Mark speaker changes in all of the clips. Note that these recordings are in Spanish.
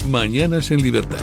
Speaker 1: Mañanas en Libertad.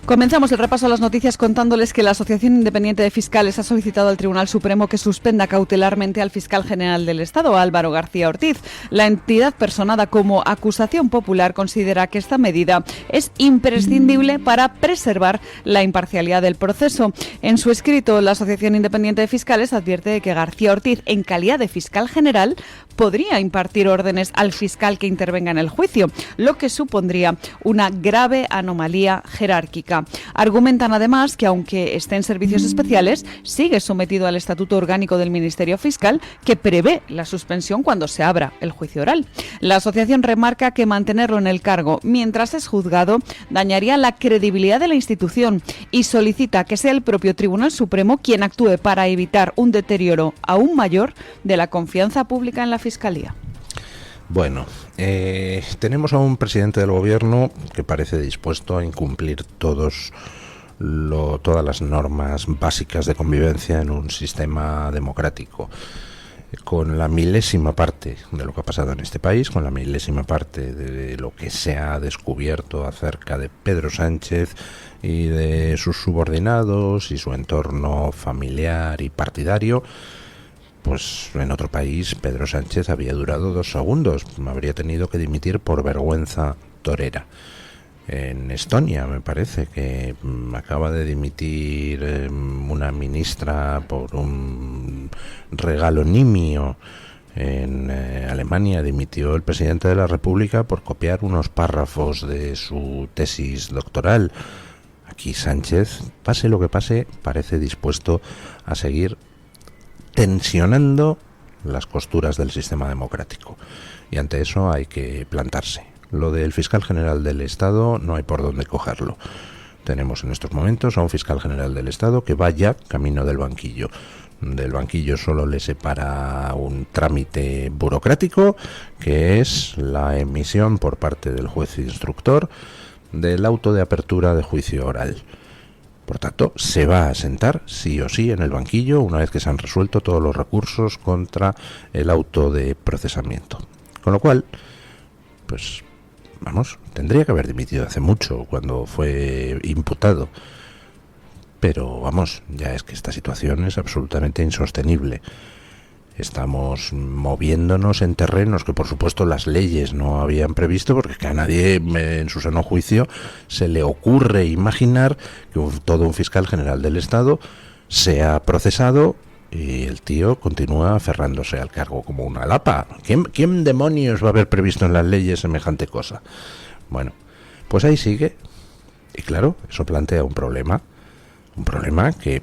Speaker 2: Comenzamos el repaso a las noticias contándoles que la Asociación Independiente de Fiscales ha solicitado al Tribunal Supremo que suspenda cautelarmente al fiscal general del Estado, Álvaro García Ortiz. La entidad personada como acusación popular considera que esta medida es imprescindible para preservar la imparcialidad del proceso. En su escrito, la Asociación Independiente de Fiscales advierte de que García Ortiz, en calidad de fiscal general, podría impartir órdenes al fiscal que intervenga en el juicio, lo que supondría una grave anomalía jerárquica. Argumentan además que aunque esté en servicios especiales, sigue sometido al Estatuto Orgánico del Ministerio Fiscal, que prevé la suspensión cuando se abra el juicio oral. La asociación remarca que mantenerlo en el cargo mientras es juzgado dañaría la credibilidad de la institución y solicita que sea el propio Tribunal Supremo quien actúe para evitar un deterioro aún mayor de la confianza pública en la Fiscalía.
Speaker 3: Bueno, tenemos a un presidente del gobierno que parece dispuesto a incumplir todas las normas básicas de convivencia en un sistema democrático, con la milésima parte de lo que ha pasado en este país, con la milésima parte de lo que se ha descubierto acerca de Pedro Sánchez y de sus subordinados y su entorno familiar y partidario. Pues en otro país Pedro Sánchez había durado 2 segundos, habría tenido que dimitir por vergüenza torera. En Estonia me parece que acaba de dimitir una ministra por un regalo nimio. En Alemania dimitió el presidente de la República por copiar unos párrafos de su tesis doctoral. Aquí Sánchez, pase lo que pase, parece dispuesto a seguir tensionando las costuras del sistema democrático, y ante eso hay que plantarse. Lo del fiscal general del Estado no hay por dónde cogerlo. Tenemos en estos momentos a un fiscal general del Estado que va ya camino del banquillo. Del banquillo solo le separa un trámite burocrático, que es la emisión por parte del juez instructor del auto de apertura de juicio oral. Por tanto, se va a sentar sí o sí en el banquillo una vez que se han resuelto todos los recursos contra el auto de procesamiento. Con lo cual, pues, tendría que haber dimitido hace mucho cuando fue imputado. Pero, ya es que esta situación es absolutamente insostenible. Estamos moviéndonos en terrenos que por supuesto las leyes no habían previsto, porque que a nadie en su sano juicio se le ocurre imaginar que todo un fiscal general del Estado sea procesado y el tío continúa aferrándose al cargo como una lapa. ¿Quién demonios va a haber previsto en las leyes semejante cosa? Bueno, pues ahí sigue. Y claro, eso plantea un problema. Un problema que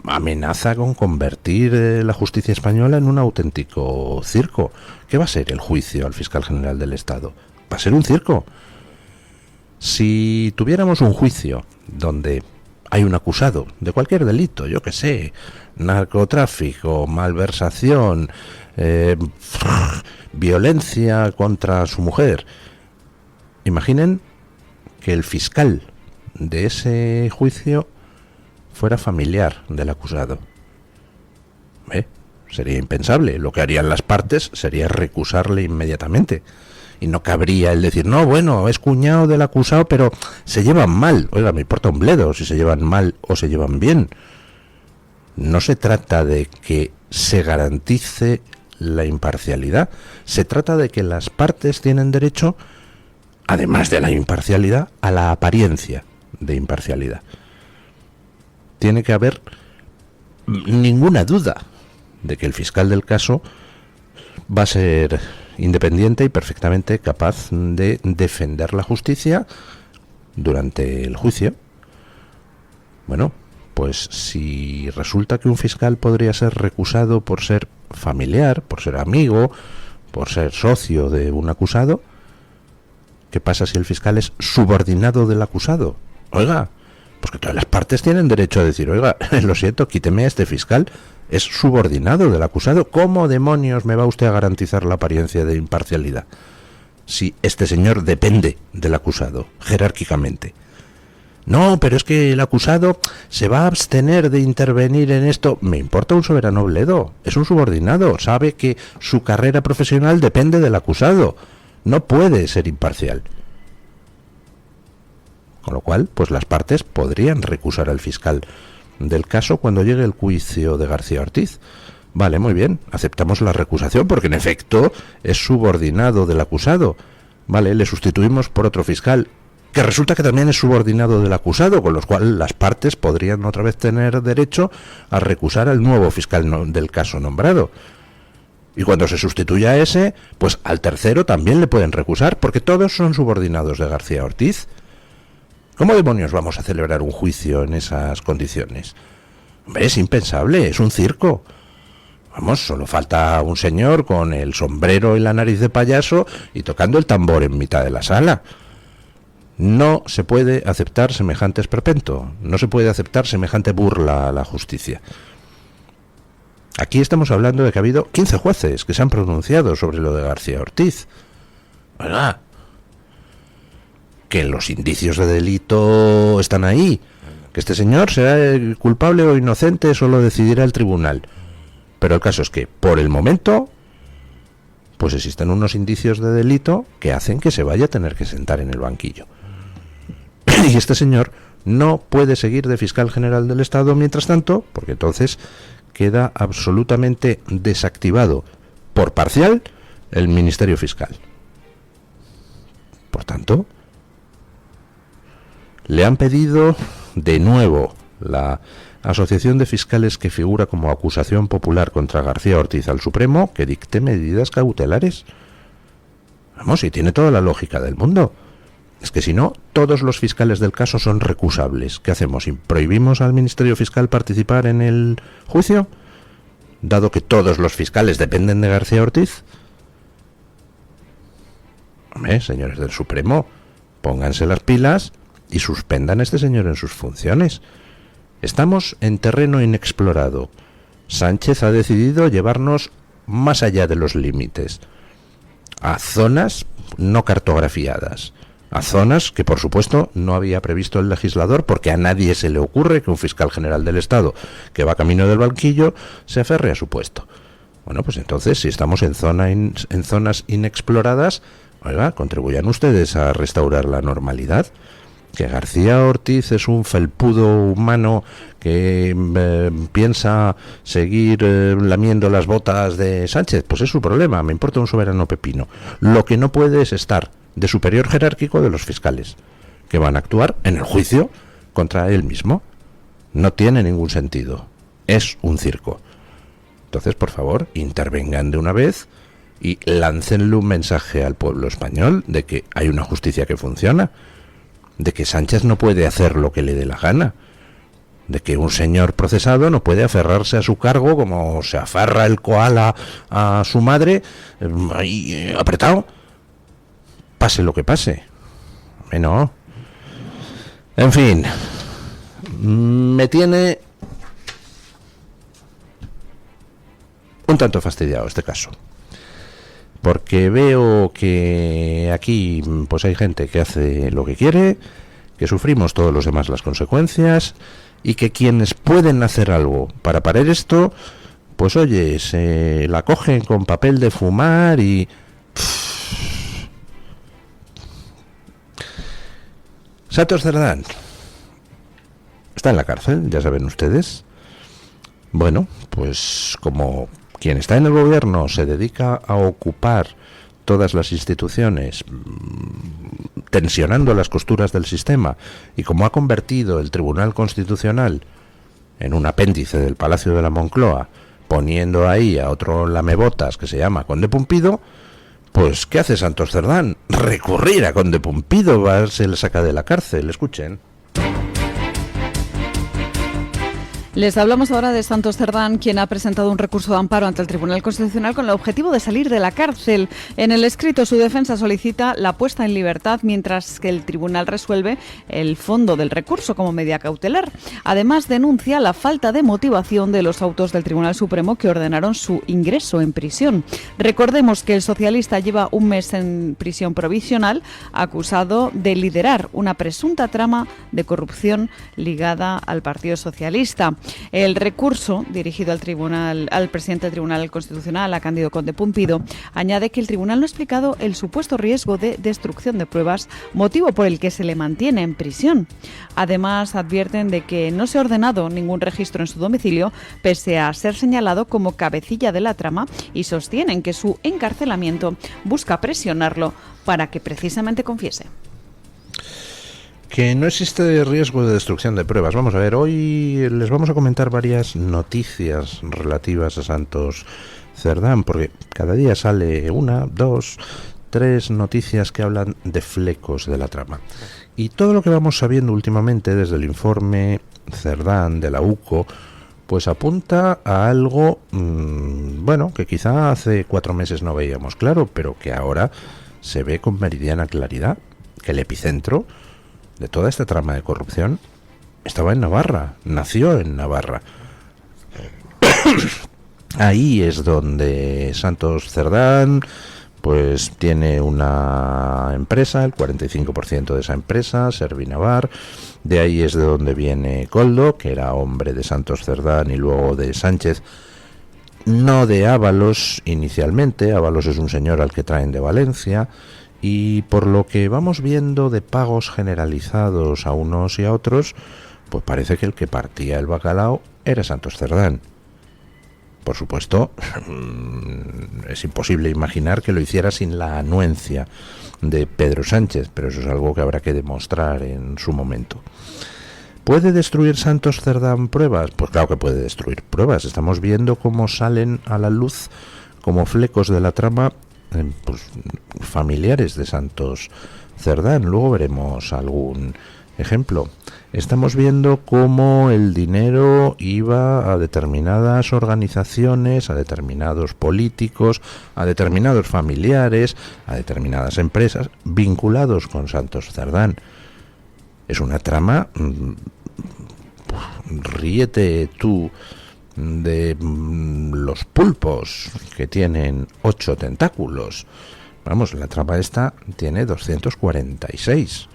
Speaker 3: amenaza con convertir la justicia española en un auténtico circo. ¿Qué va a ser el juicio al fiscal general del Estado? Va a ser un circo. Si tuviéramos un juicio donde hay un acusado de cualquier delito, yo qué sé, narcotráfico, malversación, violencia contra su mujer, imaginen que el fiscal de ese juicio fuera familiar del acusado. Sería impensable. Lo que harían las partes sería recusarle inmediatamente. Y no cabría el decir, no, bueno, es cuñado del acusado, pero se llevan mal. Oiga, me importa un bledo si se llevan mal o se llevan bien. No se trata de que se garantice la imparcialidad. Se trata de que las partes tienen derecho, además de la imparcialidad, a la apariencia de imparcialidad. Tiene que haber ninguna duda de que el fiscal del caso va a ser independiente y perfectamente capaz de defender la justicia durante el juicio. Bueno, pues si resulta que un fiscal podría ser recusado por ser familiar, por ser amigo, por ser socio de un acusado, ¿qué pasa si el fiscal es subordinado del acusado? Oiga, pues que todas las partes tienen derecho a decir, oiga, lo siento, quíteme a este fiscal, es subordinado del acusado. ¿Cómo demonios me va usted a garantizar la apariencia de imparcialidad si este señor depende del acusado jerárquicamente? No, pero es que el acusado se va a abstener de intervenir en esto. Me importa un soberano bledo, es un subordinado, sabe que su carrera profesional depende del acusado. no puede ser imparcial. Con lo cual, pues las partes podrían recusar al fiscal del caso cuando llegue el juicio de García Ortiz. Vale, muy bien, aceptamos la recusación porque en efecto es subordinado del acusado. Vale, le sustituimos por otro fiscal que resulta que también es subordinado del acusado, con lo cual las partes podrían otra vez tener derecho a recusar al nuevo fiscal del caso nombrado. Y cuando se sustituya a ese, pues al tercero también le pueden recusar, porque todos son subordinados de García Ortiz. ¿Cómo demonios vamos a celebrar un juicio en esas condiciones? Hombre, es impensable, es un circo. Vamos, solo falta un señor con el sombrero y la nariz de payaso y tocando el tambor en mitad de la sala. No se puede aceptar semejante esperpento, no se puede aceptar semejante burla a la justicia. Aquí estamos hablando de que ha habido 15 jueces que se han pronunciado sobre lo de García Ortiz. ¿Verdad? Que los indicios de delito están ahí. Que este señor será culpable o inocente, solo decidirá el tribunal. Pero el caso es que, por el momento, pues existen unos indicios de delito que hacen que se vaya a tener que sentar en el banquillo. Y este señor no puede seguir de fiscal general del Estado mientras tanto, porque entonces queda absolutamente desactivado por parcial el Ministerio Fiscal. Por tanto, le han pedido de nuevo la Asociación de Fiscales que figura como acusación popular contra García Ortiz al Supremo que dicte medidas cautelares. Vamos, y tiene toda la lógica del mundo. Es que si no, todos los fiscales del caso son recusables. ¿Qué hacemos? ¿Prohibimos al Ministerio Fiscal participar en el juicio? Dado que todos los fiscales dependen de García Ortiz. Hombre, señores del Supremo, pónganse las pilas y suspendan a este señor en sus funciones. Estamos en terreno inexplorado. Sánchez ha decidido llevarnos más allá de los límites, a zonas no cartografiadas, a zonas que por supuesto no había previsto el legislador, porque a nadie se le ocurre que un fiscal general del Estado que va camino del banquillo se aferre a su puesto. Bueno, pues entonces, si estamos en zonas inexploradas, oiga, contribuyan ustedes a restaurar la normalidad. Que García Ortiz es un felpudo humano que piensa seguir lamiendo las botas de Sánchez, pues es su problema, me importa un soberano pepino. Lo que no puede es estar de superior jerárquico de los fiscales, que van a actuar en el juicio contra él mismo. No tiene ningún sentido, es un circo. Entonces, por favor, intervengan de una vez y láncenle un mensaje al pueblo español de que hay una justicia que funciona, de que Sánchez no puede hacer lo que le dé la gana, de que un señor procesado no puede aferrarse a su cargo como se aferra el koala a su madre, ahí apretado, pase lo que pase. No. En fin, me tiene un tanto fastidiado este caso, porque veo que aquí pues hay gente que hace lo que quiere, que sufrimos todos los demás las consecuencias, y que quienes pueden hacer algo para parar esto, pues oye, se la cogen con papel de fumar y... Santos Cerdán está en la cárcel, ya saben ustedes. Bueno, pues como quien está en el gobierno se dedica a ocupar todas las instituciones, tensionando las costuras del sistema, y como ha convertido el Tribunal Constitucional en un apéndice del Palacio de la Moncloa, poniendo ahí a otro lamebotas que se llama Conde Pumpido, pues ¿qué hace Santos Cerdán? Recurrir a Conde Pumpido, se le saca de la cárcel. Escuchen.
Speaker 2: Les hablamos ahora de Santos Cerdán, quien ha presentado un recurso de amparo ante el Tribunal Constitucional con el objetivo de salir de la cárcel. En el escrito, su defensa solicita la puesta en libertad, mientras que el tribunal resuelve el fondo del recurso como medida cautelar. Además, denuncia la falta de motivación de los autos del Tribunal Supremo que ordenaron su ingreso en prisión. Recordemos que el socialista lleva un mes en prisión provisional, acusado de liderar una presunta trama de corrupción ligada al Partido Socialista. El recurso dirigido al presidente del Tribunal Constitucional, a Cándido Conde Pumpido, añade que el tribunal no ha explicado el supuesto riesgo de destrucción de pruebas, motivo por el que se le mantiene en prisión. Además, advierten de que no se ha ordenado ningún registro en su domicilio, pese a ser señalado como cabecilla de la trama, y sostienen que su encarcelamiento busca presionarlo para que precisamente confiese.
Speaker 3: Que no existe riesgo de destrucción de pruebas. Vamos a ver, hoy les vamos a comentar varias noticias relativas a Santos Cerdán, porque cada día sale 1, 2, 3 noticias que hablan de flecos de la trama. Y todo lo que vamos sabiendo últimamente desde el informe Cerdán de la UCO, pues apunta a algo, bueno, que quizá hace 4 meses no veíamos claro, pero que ahora se ve con meridiana claridad, que el epicentro de toda esta trama de corrupción estaba en Navarra, nació en Navarra. Ahí es donde Santos Cerdán pues tiene una empresa, el 45% de esa empresa, Servinavar. De ahí es de donde viene Koldo, que era hombre de Santos Cerdán y luego de Sánchez, no de Ábalos inicialmente. Ábalos es un señor al que traen de Valencia. Y por lo que vamos viendo de pagos generalizados a unos y a otros, pues parece que el que partía el bacalao era Santos Cerdán. Por supuesto, es imposible imaginar que lo hiciera sin la anuencia de Pedro Sánchez, pero eso es algo que habrá que demostrar en su momento. ¿Puede destruir Santos Cerdán pruebas? Pues claro que puede destruir pruebas. Estamos viendo cómo salen a la luz como flecos de la trama, pues, familiares de Santos Cerdán. Luego veremos algún ejemplo. Estamos viendo cómo el dinero iba a determinadas organizaciones, a determinados políticos, a determinados familiares, a determinadas empresas vinculados con Santos Cerdán. Es una trama, ríete tú de los pulpos, que tienen 8 tentáculos. Vamos, la trama esta tiene 246.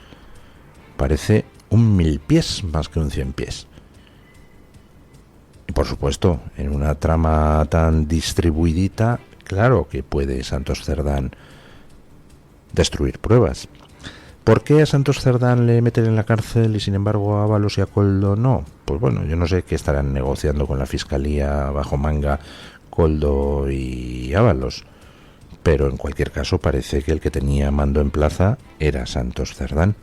Speaker 3: Parece un 1000 pies más que un 100 pies. Y por supuesto, en una trama tan distribuidita, claro que puede Santos Cerdán destruir pruebas. ¿Por qué a Santos Cerdán le meten en la cárcel y sin embargo a Ábalos y a Koldo no? Pues bueno, yo no sé qué estarán negociando con la Fiscalía bajo manga Koldo y Ábalos, pero en cualquier caso parece que el que tenía mando en plaza era Santos Cerdán.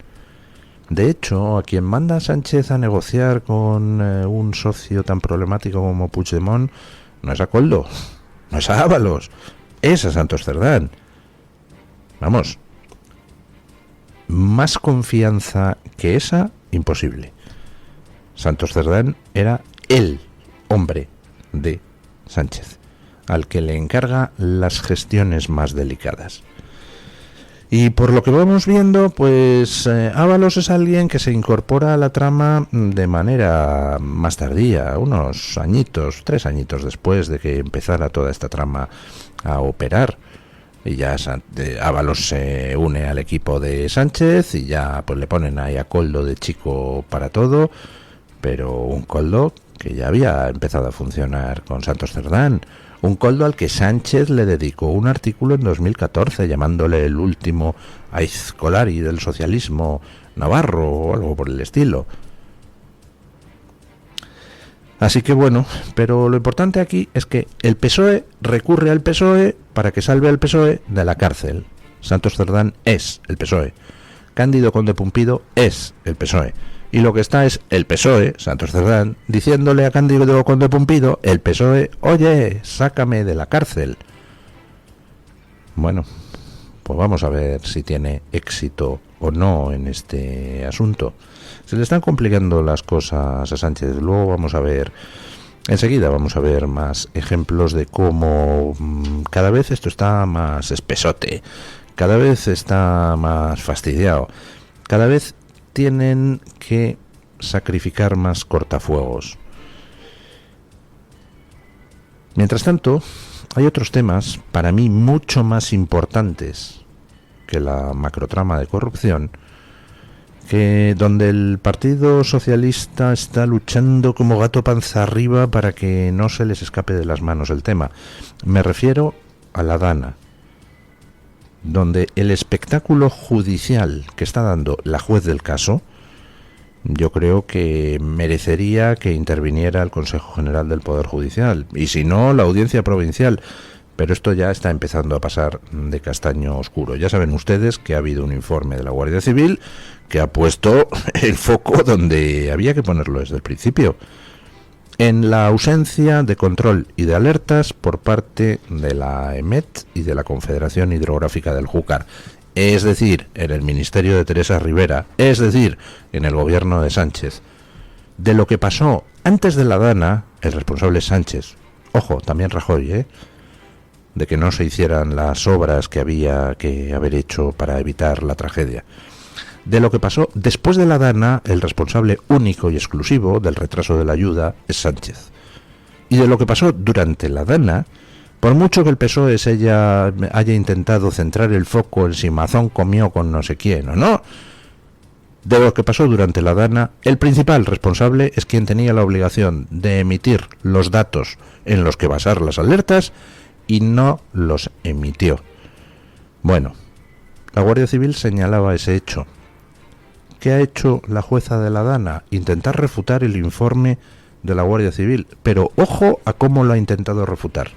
Speaker 3: De hecho, a quien manda a Sánchez a negociar con un socio tan problemático como Puigdemont no es a Koldo, no es a Ábalos, es a Santos Cerdán. Vamos, más confianza que esa, imposible. Santos Cerdán era el hombre de Sánchez, al que le encarga las gestiones más delicadas. Y por lo que vamos viendo, pues Ábalos es alguien que se incorpora a la trama de manera más tardía, unos añitos, 3 añitos después de que empezara toda esta trama a operar. Y ya Ábalos se une al equipo de Sánchez y ya pues le ponen ahí a Koldo de chico para todo, pero un Koldo que ya había empezado a funcionar con Santos Cerdán, un Koldo al que Sánchez le dedicó un artículo en 2014 llamándole el último Aizkolari del socialismo navarro o algo por el estilo. Así que bueno, pero lo importante aquí es que el PSOE recurre al PSOE para que salve al PSOE de la cárcel. Santos Cerdán es el PSOE. Cándido Conde Pumpido es el PSOE. Y lo que está es el PSOE, Santos Cerdán, diciéndole a Cándido Conde Pumpido, el PSOE, oye, sácame de la cárcel. Bueno, pues vamos a ver si tiene éxito o no en este asunto. Se le están complicando las cosas a Sánchez. Luego vamos a ver, enseguida vamos a ver más ejemplos de cómo cada vez esto está más espesote, cada vez está más fastidiado, cada vez tienen que sacrificar más cortafuegos. Mientras tanto, hay otros temas, para mí mucho más importantes que la macrotrama de corrupción, que donde el Partido Socialista está luchando como gato panza arriba para que no se les escape de las manos el tema. Me refiero a la Dana, donde el espectáculo judicial que está dando la juez del caso, yo creo que merecería que interviniera el Consejo General del Poder Judicial, y si no, la Audiencia Provincial. Pero esto ya está empezando a pasar de castaño oscuro. Ya saben ustedes que ha habido un informe de la Guardia Civil que ha puesto el foco donde había que ponerlo desde el principio, en la ausencia de control y de alertas por parte de la EMET y de la Confederación Hidrográfica del Júcar. Es decir, en el ministerio de Teresa Rivera, es decir, en el gobierno de Sánchez. De lo que pasó antes de la Dana, el responsable es Sánchez. Ojo, también Rajoy, de que no se hicieran las obras que había que haber hecho para evitar la tragedia. De lo que pasó después de la Dana, el responsable único y exclusivo del retraso de la ayuda es Sánchez. Y de lo que pasó durante la Dana, por mucho que el PSOE haya intentado centrar el foco en si Mazón comió con no sé quién o no, de lo que pasó durante la Dana, el principal responsable es quien tenía la obligación de emitir los datos en los que basar las alertas y no los emitió. Bueno, la Guardia Civil señalaba ese hecho. ¿Qué ha hecho la jueza de la Dana? Intentar refutar el informe de la Guardia Civil, pero ojo a cómo lo ha intentado refutar.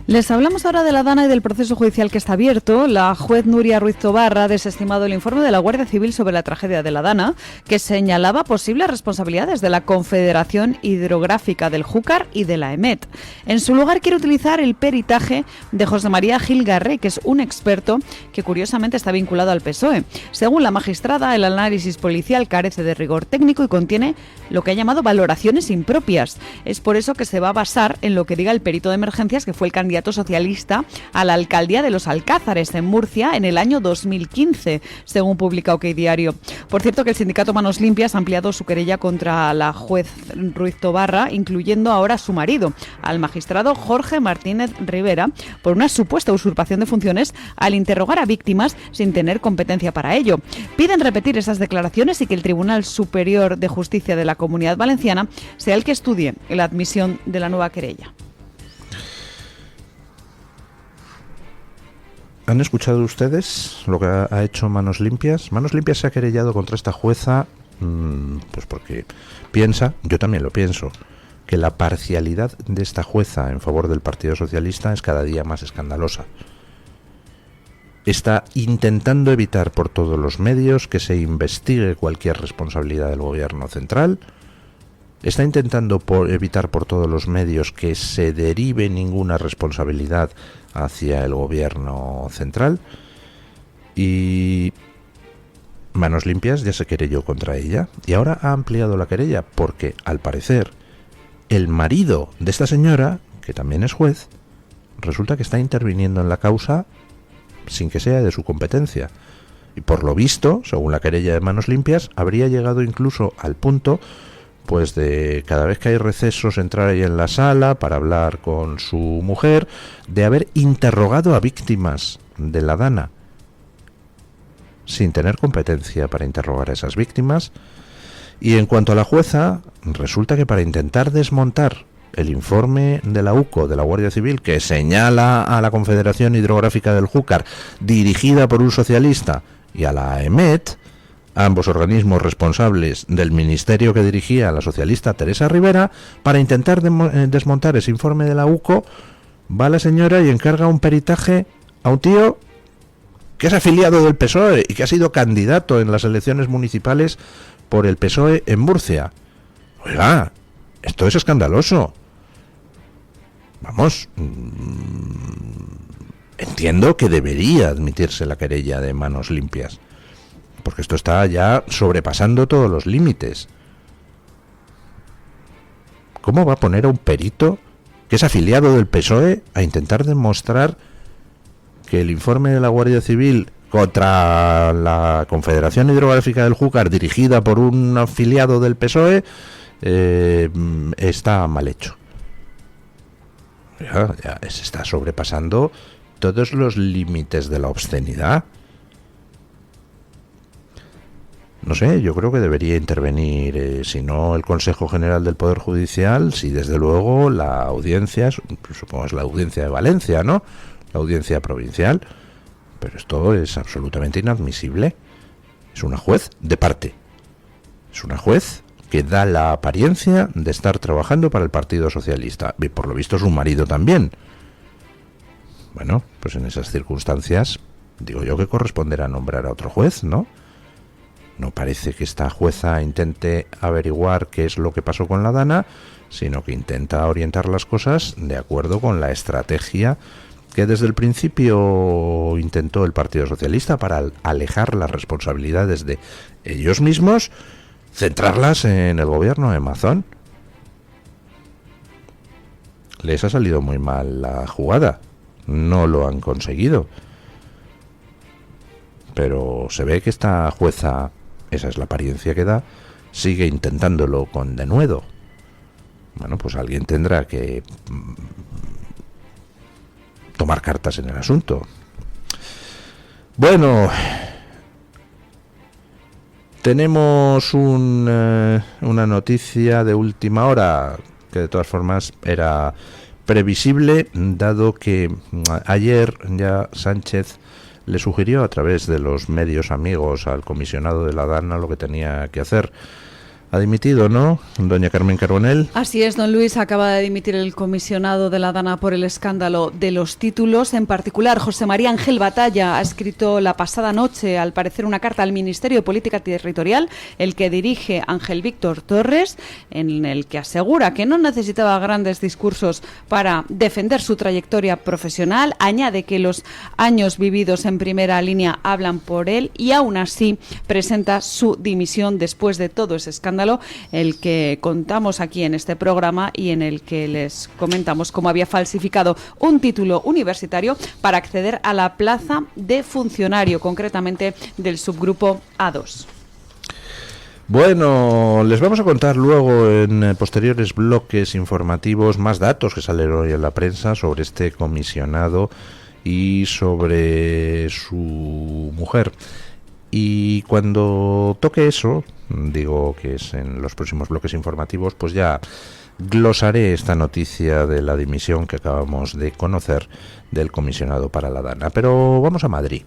Speaker 2: Les hablamos ahora de la Dana y del proceso judicial que está abierto. La juez Nuria Ruiz Tobarra ha desestimado el informe de la Guardia Civil sobre la tragedia de la Dana, que señalaba posibles responsabilidades de la Confederación Hidrográfica del Júcar y de la EMET. En su lugar quiere utilizar el peritaje de José María Gil Garré, que es un experto que curiosamente está vinculado al PSOE. Según la magistrada, el análisis policial carece de rigor técnico y contiene lo que ha llamado valoraciones impropias. Es por eso que se va a basar en lo que diga el perito de emergencias, que fue el candidato socialista a la alcaldía de Los Alcázares, en Murcia, en el año 2015, según publica OK Diario. Por cierto, que el sindicato Manos Limpias ha ampliado su querella contra la juez Ruiz Tobarra, incluyendo ahora a su marido, al magistrado Jorge Martínez Rivera, por una supuesta usurpación de funciones al interrogar a víctimas sin tener competencia para ello. Piden repetir esas declaraciones y que el Tribunal Superior de Justicia de la Comunidad Valenciana sea el que estudie la admisión de la nueva querella.
Speaker 3: ¿Han escuchado ustedes lo que ha hecho Manos Limpias? Manos Limpias se ha querellado contra esta jueza, pues porque piensa, yo también lo pienso, que la parcialidad de esta jueza en favor del Partido Socialista es cada día más escandalosa. Está intentando evitar por todos los medios que se investigue cualquier responsabilidad del gobierno central. Está intentando evitar por todos los medios que se derive ninguna responsabilidad hacia el gobierno central. Y Manos Limpias ya se querelló contra ella y ahora ha ampliado la querella porque, al parecer, el marido de esta señora, que también es juez, resulta que está interviniendo en la causa sin que sea de su competencia. Y por lo visto, según la querella de Manos Limpias, habría llegado incluso al punto pues de cada vez que hay recesos entrar ahí en la sala para hablar con su mujer, de haber interrogado a víctimas de la Dana sin tener competencia para interrogar a esas víctimas. Y en cuanto a la jueza, resulta que para intentar desmontar el informe de la UCO, de la Guardia Civil, que señala a la Confederación Hidrográfica del Júcar, dirigida por un socialista, y a la EMET, ambos organismos responsables del ministerio que dirigía la socialista Teresa Rivera, para intentar desmontar ese informe de la UCO, va la señora y encarga un peritaje a un tío que es afiliado del PSOE y que ha sido candidato en las elecciones municipales por el PSOE en Murcia. Oiga, esto es escandaloso. Vamos, entiendo que debería admitirse la querella de Manos Limpias, porque esto está ya sobrepasando todos los límites. ¿Cómo va a poner a un perito que es afiliado del PSOE a intentar demostrar que el informe de la Guardia Civil contra la Confederación Hidrográfica del Júcar, dirigida por un afiliado del PSOE, está mal hecho? Ya se está sobrepasando todos los límites de la obscenidad. no sé, yo creo que debería intervenir, si no el Consejo General del Poder Judicial, si desde luego la audiencia, supongo es la audiencia de Valencia, ¿no? La audiencia provincial, pero esto es absolutamente inadmisible. Es una juez de parte, es una juez que da la apariencia de estar trabajando para el Partido Socialista, y por lo visto su marido también. Bueno, pues en esas circunstancias, digo yo que corresponderá nombrar a otro juez, ¿no? No parece que esta jueza intente averiguar qué es lo que pasó con la Dana, sino que intenta orientar las cosas de acuerdo con la estrategia que desde el principio intentó el Partido Socialista para alejar las responsabilidades de ellos mismos, centrarlas en el gobierno de Mazón. Les ha salido muy mal la jugada, no lo han conseguido. Pero se ve que esta jueza, esa es la apariencia que da, sigue intentándolo con denuedo. Bueno, pues alguien tendrá que tomar cartas en el asunto. Bueno, tenemos una noticia de última hora que de todas formas era previsible, dado que ayer ya Sánchez le sugirió a través de los medios amigos al comisionado de la Dana lo que tenía que hacer. Ha dimitido, ¿no, doña Carmen Carbonell?
Speaker 2: Así es, don Luis. Acaba de dimitir el comisionado de la Dana por el escándalo de los títulos. En particular, José María Ángel Batalla ha escrito la pasada noche, al parecer, una carta al Ministerio de Política Territorial, el que dirige Ángel Víctor Torres, en el que asegura que no necesitaba grandes discursos para defender su trayectoria profesional. Añade que los años vividos en primera línea hablan por él y aún así presenta su dimisión después de todo ese escándalo, el que contamos aquí en este programa y en el que les comentamos cómo había falsificado un título universitario para acceder a la plaza de funcionario, concretamente del subgrupo A2.
Speaker 3: Bueno, les vamos a contar luego en posteriores bloques informativos más datos que salen hoy en la prensa sobre este comisionado y sobre su mujer. Y cuando toque eso, digo que es en los próximos bloques informativos, pues ya glosaré esta noticia de la dimisión que acabamos de conocer del comisionado para la Dana. Pero vamos a Madrid.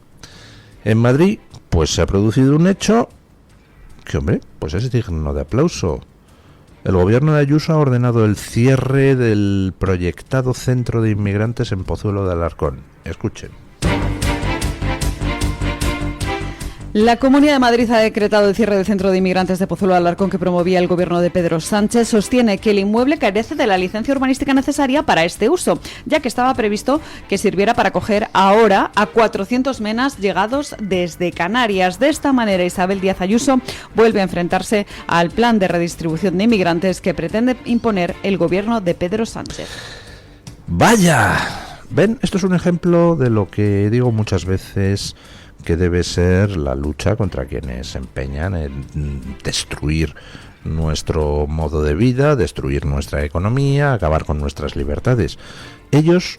Speaker 3: En Madrid, pues se ha producido un hecho que, hombre, pues es digno de aplauso. El gobierno de Ayuso ha ordenado el cierre del proyectado centro de inmigrantes en Pozuelo de Alarcón. Escuchen.
Speaker 2: La Comunidad de Madrid ha decretado el cierre del centro de inmigrantes de Pozuelo de Alarcón que promovía el gobierno de Pedro Sánchez. Sostiene que el inmueble carece de la licencia urbanística necesaria para este uso, ya que estaba previsto que sirviera para acoger ahora a 400 menas llegados desde Canarias. De esta manera, Isabel Díaz Ayuso vuelve a enfrentarse al plan de redistribución de inmigrantes que pretende imponer el gobierno de Pedro Sánchez.
Speaker 3: ¡Vaya! ¿Ven? Esto es un ejemplo de lo que digo muchas veces, que debe ser la lucha contra quienes se empeñan en destruir nuestro modo de vida, destruir nuestra economía, acabar con nuestras libertades. Ellos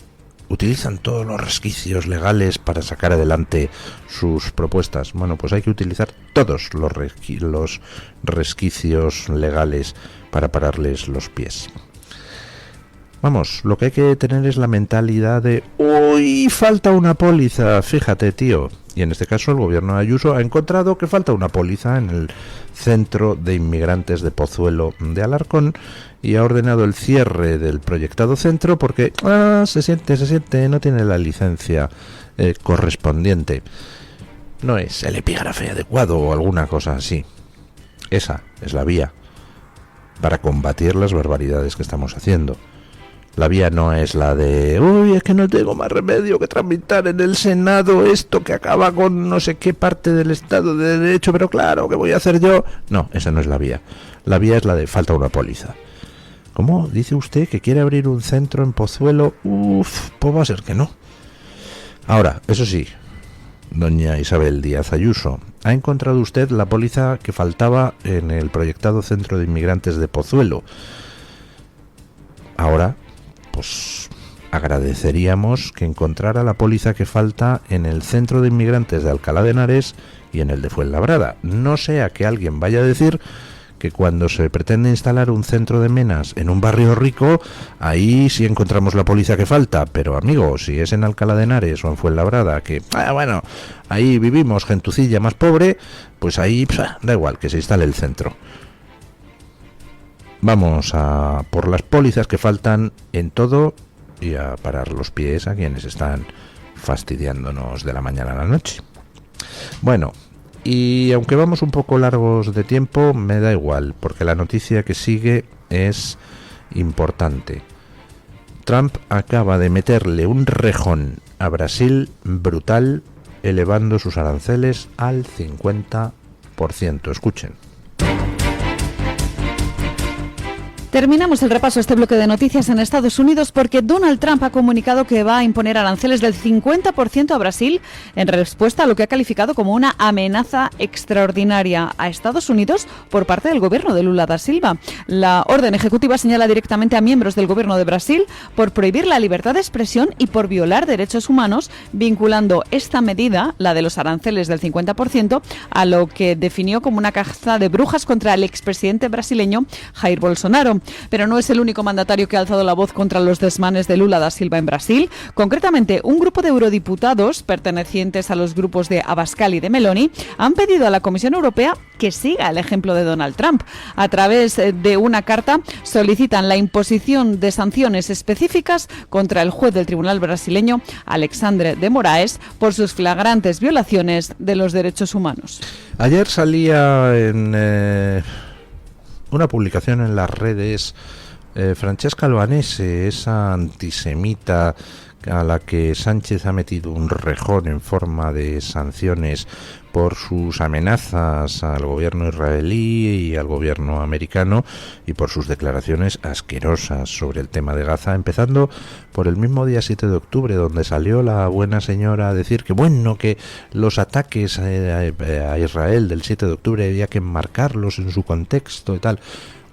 Speaker 3: utilizan todos los resquicios legales para sacar adelante sus propuestas. Bueno, pues hay que utilizar todos los resquicios legales para pararles los pies. Vamos, lo que hay que tener es la mentalidad de ¡uy! Falta una póliza, fíjate, tío. Y en este caso el gobierno de Ayuso ha encontrado que falta una póliza en el centro de inmigrantes de Pozuelo de Alarcón y ha ordenado el cierre del proyectado centro porque se siente, no tiene la licencia correspondiente. No es el epígrafe adecuado o alguna cosa así. Esa es la vía para combatir las barbaridades que estamos haciendo. La vía no es la de uy, es que no tengo más remedio que tramitar en el Senado esto que acaba con no sé qué parte del Estado de Derecho, pero claro, ¿qué voy a hacer yo? No, esa no es la vía. La vía es la de falta una póliza. ¿Cómo dice usted que quiere abrir un centro en Pozuelo? Pues va a ser que no. Ahora, eso sí, doña Isabel Díaz Ayuso, ¿ha encontrado usted la póliza que faltaba en el proyectado centro de inmigrantes de Pozuelo? Ahora, pues agradeceríamos que encontrara la póliza que falta en el centro de inmigrantes de Alcalá de Henares y en el de Fuenlabrada. No sea que alguien vaya a decir que cuando se pretende instalar un centro de menas en un barrio rico, ahí sí encontramos la póliza que falta, pero amigo, si es en Alcalá de Henares o en Fuenlabrada, que, bueno, ahí vivimos gentucilla más pobre, pues ahí da igual que se instale el centro. Vamos a por las pólizas que faltan en todo y a parar los pies a quienes están fastidiándonos de la mañana a la noche. Bueno, y aunque vamos un poco largos de tiempo, me da igual, porque la noticia que sigue es importante. Trump acaba de meterle un rejón a Brasil brutal, elevando sus aranceles al 50%. Escuchen.
Speaker 2: Terminamos el repaso a este bloque de noticias en Estados Unidos porque Donald Trump ha comunicado que va a imponer aranceles del 50% a Brasil en respuesta a lo que ha calificado como una amenaza extraordinaria a Estados Unidos por parte del gobierno de Lula da Silva. La orden ejecutiva señala directamente a miembros del gobierno de Brasil por prohibir la libertad de expresión y por violar derechos humanos, vinculando esta medida, la de los aranceles del 50%, a lo que definió como una caza de brujas contra el expresidente brasileño Jair Bolsonaro. Pero no es el único mandatario que ha alzado la voz contra los desmanes de Lula da Silva en Brasil. Concretamente, un grupo de eurodiputados pertenecientes a los grupos de Abascal y de Meloni han pedido a la Comisión Europea que siga el ejemplo de Donald Trump. A través de una carta solicitan la imposición de sanciones específicas contra el juez del Tribunal brasileño, Alexandre de Moraes, por sus flagrantes violaciones de los derechos humanos.
Speaker 3: Ayer salía en una publicación en las redes Francesca Albanese, esa antisemita a la que Sánchez ha metido un rejón en forma de sanciones por sus amenazas al gobierno israelí y al gobierno americano y por sus declaraciones asquerosas sobre el tema de Gaza, empezando por el mismo día 7 de octubre, donde salió la buena señora a decir que bueno, que los ataques a Israel del 7 de octubre había que enmarcarlos en su contexto y tal.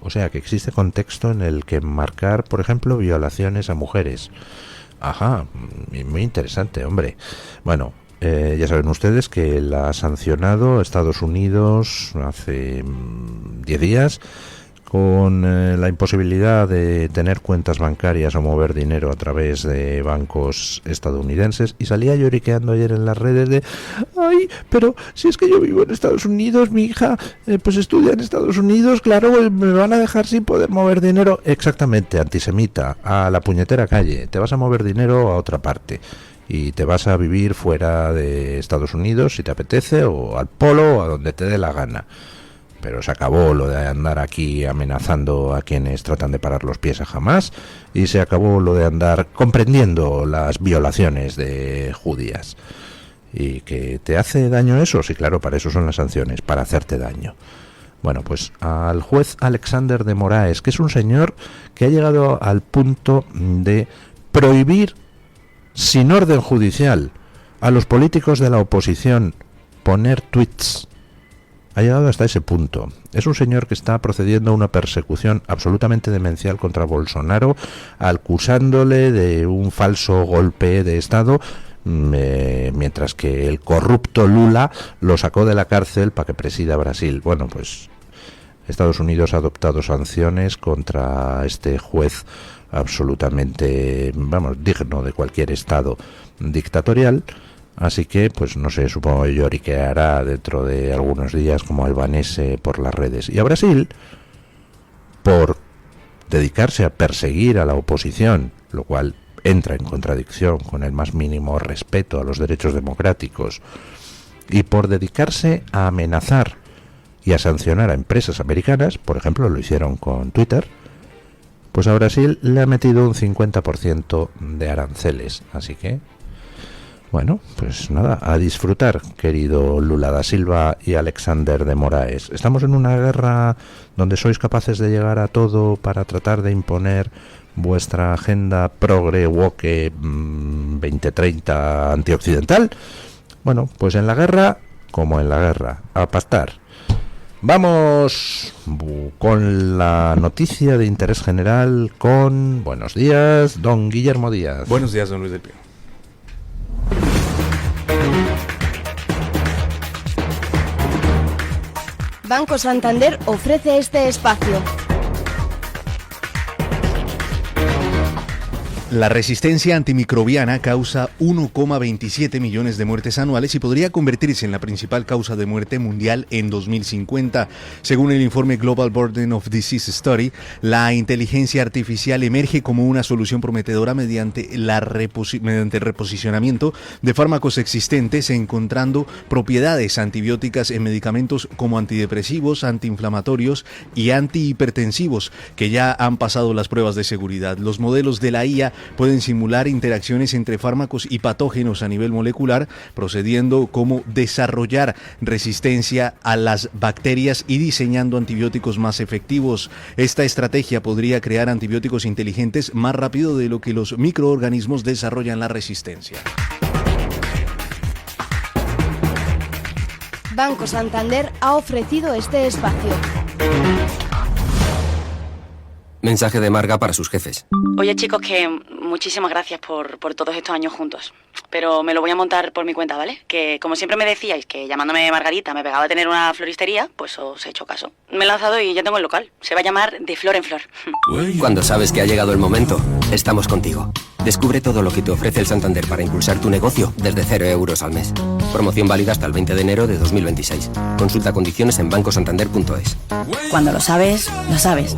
Speaker 3: O sea, que existe contexto en el que enmarcar, por ejemplo, violaciones a mujeres. Ajá, muy interesante, hombre. Bueno, ya saben ustedes que la ha sancionado Estados Unidos hace 10 días con la imposibilidad de tener cuentas bancarias o mover dinero a través de bancos estadounidenses, y salía lloriqueando ayer en las redes de ay, pero si es que yo vivo en Estados Unidos, mi hija pues estudia en Estados Unidos, claro, me van a dejar sin poder mover dinero. Exactamente, antisemita, a la puñetera calle, te vas a mover dinero a otra parte y te vas a vivir fuera de Estados Unidos si te apetece, o al polo o a donde te dé la gana. Pero se acabó lo de andar aquí amenazando a quienes tratan de parar los pies a Hamás, y se acabó lo de andar comprendiendo las violaciones de judías. ¿Y que te hace daño eso? Sí, claro, para eso son las sanciones, para hacerte daño. Bueno, pues al juez Alexander de Moraes, que es un señor que ha llegado al punto de prohibir sin orden judicial a los políticos de la oposición poner tweets. Ha llegado hasta ese punto. Es un señor que está procediendo a una persecución absolutamente demencial contra Bolsonaro, acusándole de un falso golpe de Estado, mientras que el corrupto Lula lo sacó de la cárcel para que presida Brasil. Bueno, pues Estados Unidos ha adoptado sanciones contra este juez absolutamente, digno de cualquier Estado dictatorial. Así que, pues no sé, supongo que lloriqueará dentro de algunos días como Albanese por las redes. Y a Brasil, por dedicarse a perseguir a la oposición, lo cual entra en contradicción con el más mínimo respeto a los derechos democráticos, y por dedicarse a amenazar y a sancionar a empresas americanas, por ejemplo, lo hicieron con Twitter, pues a Brasil le ha metido un 50% de aranceles. Así que, bueno, pues nada, a disfrutar, querido Lula da Silva y Alexander de Moraes. Estamos en una guerra donde sois capaces de llegar a todo para tratar de imponer vuestra agenda progre, woke, 2030 antioccidental. Bueno, pues en la guerra, como en la guerra, a pastar. Vamos con la noticia de interés general con... Buenos días, don Guillermo Díaz.
Speaker 1: Buenos días, don Luis del Pío.
Speaker 4: Banco Santander ofrece este espacio.
Speaker 1: La resistencia antimicrobiana causa 1,27 millones de muertes anuales y podría convertirse en la principal causa de muerte mundial en 2050. Según el informe Global Burden of Disease Study, la inteligencia artificial emerge como una solución prometedora mediante el reposicionamiento de fármacos existentes, encontrando propiedades antibióticas en medicamentos como antidepresivos, antiinflamatorios y antihipertensivos que ya han pasado las pruebas de seguridad. Los modelos de la IA pueden simular interacciones entre fármacos y patógenos a nivel molecular, procediendo como desarrollar resistencia a las bacterias y diseñando antibióticos más efectivos. Esta estrategia podría crear antibióticos inteligentes más rápido de lo que los microorganismos desarrollan la resistencia.
Speaker 4: Banco Santander ha ofrecido este espacio.
Speaker 5: Mensaje de Marga para sus jefes.
Speaker 6: Oye, chicos, que muchísimas gracias por todos estos años juntos. Pero me lo voy a montar por mi cuenta, ¿vale? Que como siempre me decíais que llamándome Margarita me pegaba a tener una floristería, pues os he hecho caso. Me he lanzado y ya tengo el local. Se va a llamar De Flor en Flor.
Speaker 5: Cuando sabes que ha llegado el momento, estamos contigo. Descubre todo lo que te ofrece el Santander para impulsar tu negocio desde 0 euros al mes. Promoción válida hasta el 20 de enero de 2026. Consulta condiciones en bancosantander.es.
Speaker 6: Cuando lo sabes, lo sabes.